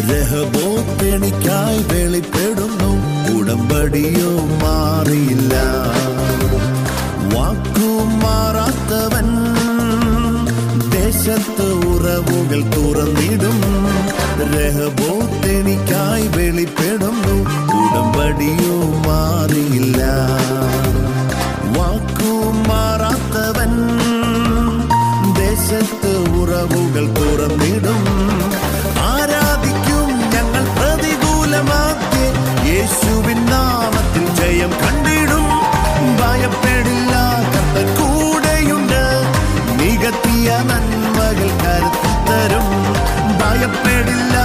രഹബോത്ത് എനിക്കായി വെളിപ്പെടുന്നു, ഉടമ്പടിയോ മാറിയില്ല. വാക്കും മാറാത്തവൻ ദേശത്ത് ഉറവുകൾ തുറന്നിടും. രഹബോത്ത് എനിക്കായി വെളിപ്പെടുന്നു, ഉടമ്പടിയോ മാറിയില്ല. വാക്കും മാറാത്തവൻ ദേശത്ത് ഉറവുകൾ തുറന്നിടും. ആരാധിക്കും ഞങ്ങൾ പ്രതികൂലമാക്കി, യേശുവിൻ നാമത്തിൽ ജയം കണ്ടിടും. ഭയപ്പെടില്ല, കർത്തൻ കൂടെയുണ്ട്, നികത്തിയ നന്മകൾ കരുത്തി തരും. ഭയപ്പെടില്ല,